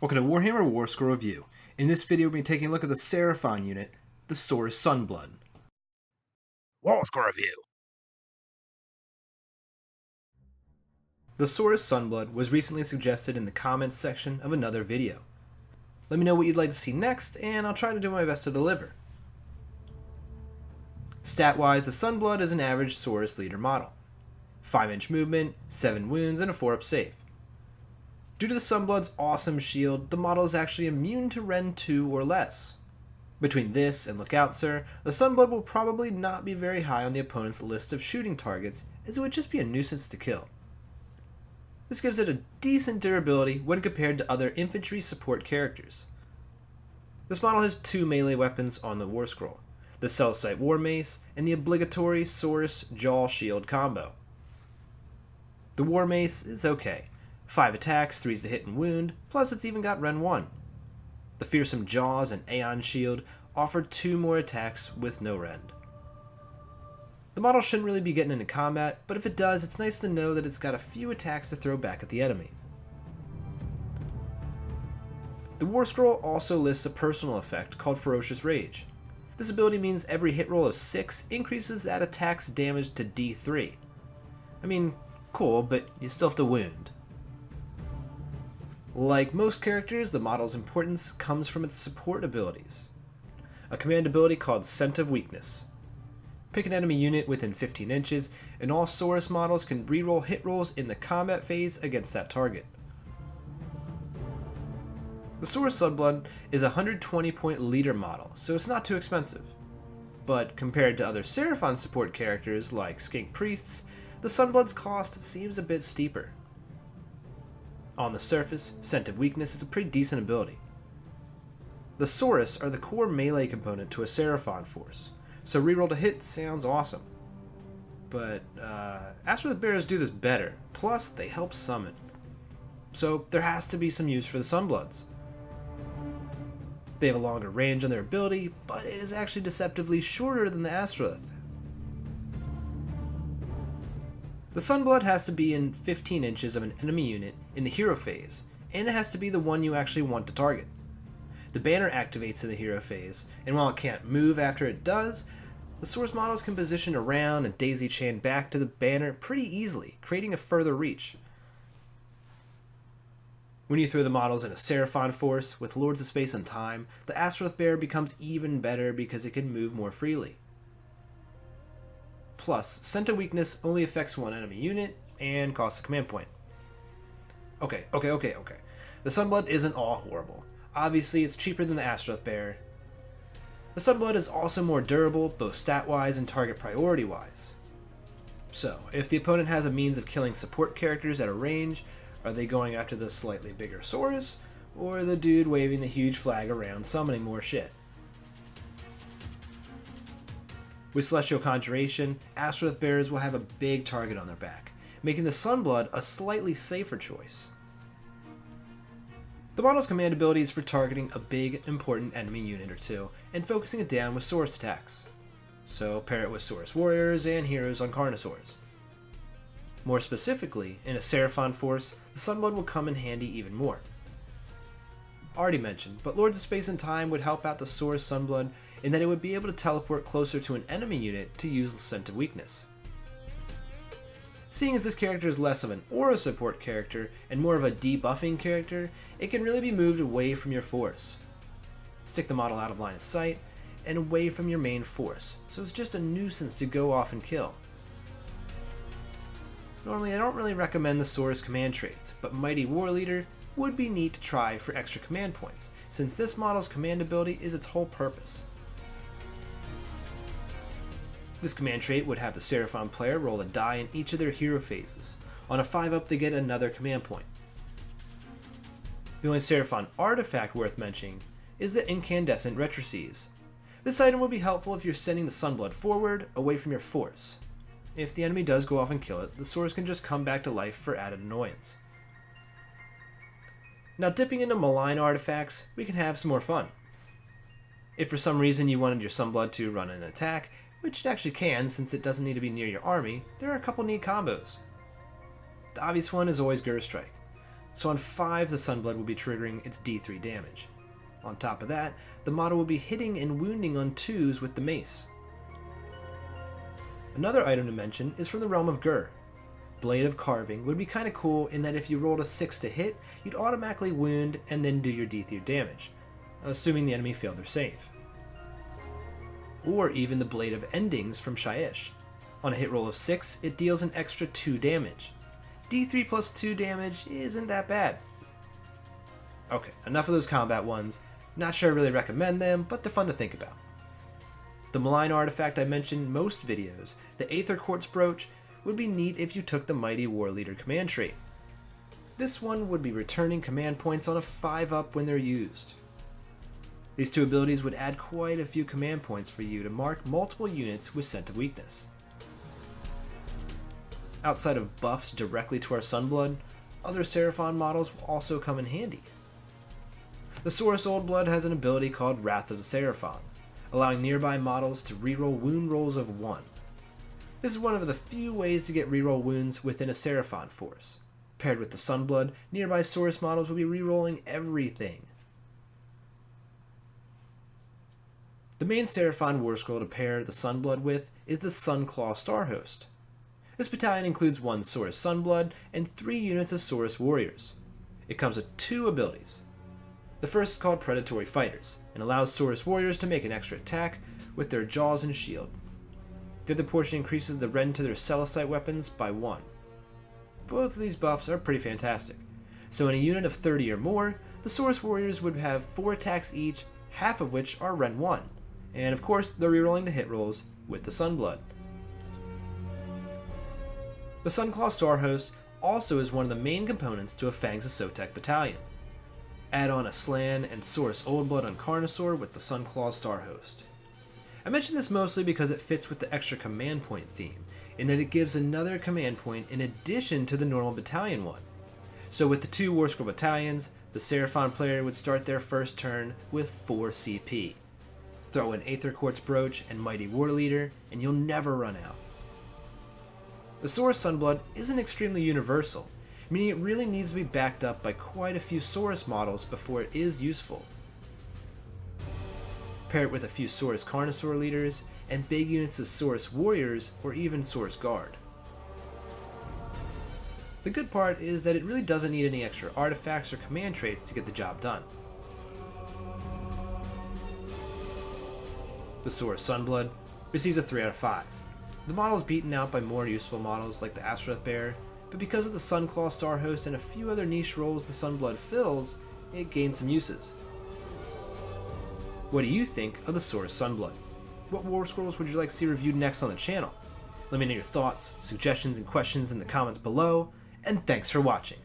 Welcome to Warhammer Warscroll Review. In this video, we'll be taking a look at the Seraphon unit, the Saurus Sunblood. Warscroll Review. The Saurus Sunblood was recently suggested in the comments section of another video. Let me know what you'd like to see next, and I'll try to do my best to deliver. Stat-wise, the Sunblood is an average Saurus leader model. 5-inch movement, 7 wounds, and a 4-up save. Due to the Sunblood's awesome shield, the model is actually immune to Rend 2 or less. Between this and Look Out Sir, the Sunblood will probably not be very high on the opponent's list of shooting targets, as it would just be a nuisance to kill. This gives it a decent durability when compared to other infantry support characters. This model has 2 melee weapons on the Warscroll, the Celestite War Mace and the obligatory Saurus Jaw Shield combo. The War Mace is okay. 5 attacks, 3s to hit and wound, plus it's even got Rend 1. The Fearsome Jaws and Aeon Shield offer 2 more attacks with no Rend. The model shouldn't really be getting into combat, but if it does, it's nice to know that it's got a few attacks to throw back at the enemy. The Warscroll also lists a personal effect called Ferocious Rage. This ability means every hit roll of 6 increases that attack's damage to D3. I mean, cool, but you still have to wound. Like most characters, the model's importance comes from its support abilities. A command ability called Scent of Weakness. Pick an enemy unit within 15 inches, and all Saurus models can reroll hit rolls in the combat phase against that target. The Saurus Sunblood is a 120-point leader model, so it's not too expensive. But compared to other Seraphon support characters like Skink Priests, the Sunblood's cost seems a bit steeper. On the surface, Scent of Weakness is a pretty decent ability. The Saurus are the core melee component to a Seraphon force, so reroll to hit sounds awesome. But Astaroth Bearers do this better, plus they help summon. So there has to be some use for the Sunbloods. They have a longer range on their ability, but it is actually deceptively shorter than the Astaroth. The Sunblood has to be in 15 inches of an enemy unit in the hero phase, and it has to be the one you actually want to target. The banner activates in the hero phase, and while it can't move after it does, the Saurus models can position around and daisy chain back to the banner pretty easily, creating a further reach. When you throw the models in a Seraphon force with Lords of Space and Time, the Astaroth Bearer becomes even better because it can move more freely. Plus, Scent of Weakness only affects one enemy unit and costs a command point. Okay. The Sunblood isn't all horrible. Obviously, it's cheaper than the Astaroth Bearer. The Sunblood is also more durable, both stat-wise and target priority-wise. So, if the opponent has a means of killing support characters at a range, are they going after the slightly bigger Saurus, or the dude waving the huge flag around summoning more shit? With Celestial Conjuration, Astaroth Bearers will have a big target on their back, making the Sunblood a slightly safer choice. The model's command ability is for targeting a big, important enemy unit or two, and focusing it down with Saurus attacks. So pair it with Saurus Warriors and Heroes on Carnosaurs. More specifically, in a Seraphon force, the Sunblood will come in handy even more. Already mentioned, but Lords of Space and Time would help out the Saurus Sunblood in that it would be able to teleport closer to an enemy unit to use Scent of Weakness. Seeing as this character is less of an aura support character and more of a debuffing character, it can really be moved away from your force. Stick the model out of line of sight and away from your main force, so it's just a nuisance to go off and kill. Normally I don't really recommend the Saurus command traits, but Mighty War Leader would be neat to try for extra command points, since this model's command ability is its whole purpose. This command trait would have the Seraphon player roll a die in each of their hero phases. On a 5-up they get another command point. The only Seraphon artifact worth mentioning is the Incandescent Retroces. This item will be helpful if you're sending the Sunblood forward, away from your force. If the enemy does go off and kill it, the Saurus can just come back to life for added annoyance. Now dipping into malign artifacts, we can have some more fun. If for some reason you wanted your Sunblood to run an attack, which it actually can since it doesn't need to be near your army, there are a couple neat combos. The obvious one is always Gur Strike. so on 5 the Sunblood will be triggering its D3 damage. On top of that, the model will be hitting and wounding on 2s with the mace. Another item to mention is from the realm of Gur. Blade of Carving would be kinda cool in that if you rolled a 6 to hit, you'd automatically wound and then do your D3 damage, assuming the enemy failed their save. Or even the Blade of Endings from Shyish. On a hit roll of 6, it deals an extra 2 damage. D3 plus 2 damage isn't that bad. Okay, enough of those combat ones. Not sure I really recommend them, but they're fun to think about. The malign artifact I mentioned in most videos, the Aether Quartz Brooch, would be neat if you took the Mighty War Leader command trait. This one would be returning command points on a 5-up when they're used. These 2 abilities would add quite a few command points for you to mark multiple units with Scent of Weakness. Outside of buffs directly to our Sunblood, other Seraphon models will also come in handy. The Saurus Oldblood has an ability called Wrath of the Seraphon, allowing nearby models to reroll wound rolls of 1. This is one of the few ways to get reroll wounds within a Seraphon force. Paired with the Sunblood, nearby Saurus models will be rerolling everything. The main Seraphon Warscroll to pair the Sunblood with is the Sunclaw Starhost. This battalion includes 1 Saurus Sunblood and 3 units of Saurus Warriors. It comes with 2 abilities. The first is called Predatory Fighters, and allows Saurus Warriors to make an extra attack with their jaws and shield. The other portion increases the rend to their Celicite weapons by 1. Both of these buffs are pretty fantastic. So in a unit of 30 or more, the Saurus Warriors would have 4 attacks each, half of which are rend 1. And of course, they're rerolling the hit rolls with the Sunblood. The Sunclaw Starhost also is one of the main components to a Fangs of Sotek battalion. Add on a Slann and Saurus Oldblood on Carnosaur with the Sunclaw Starhost. I mention this mostly because it fits with the extra command point theme, in that it gives another command point in addition to the normal battalion one. So with the 2 Warscroll battalions, the Seraphon player would start their first turn with 4 CP. Throw in Aether Quartz Brooch and Mighty War Leader, and you'll never run out. The Saurus Sunblood isn't extremely universal, meaning it really needs to be backed up by quite a few Saurus models before it is useful. Pair it with a few Saurus Carnosaur leaders, and big units of Saurus Warriors or even Saurus Guard. The good part is that it really doesn't need any extra artifacts or command traits to get the job done. The Saurus Sunblood receives a 3 out of 5. The model is beaten out by more useful models like the Astaroth Bear, but because of the Sunclaw Starhost and a few other niche roles the Sunblood fills, it gains some uses. What do you think of the Saurus Sunblood? What Warscrolls would you like to see reviewed next on the channel? Let me know your thoughts, suggestions, and questions in the comments below, and thanks for watching.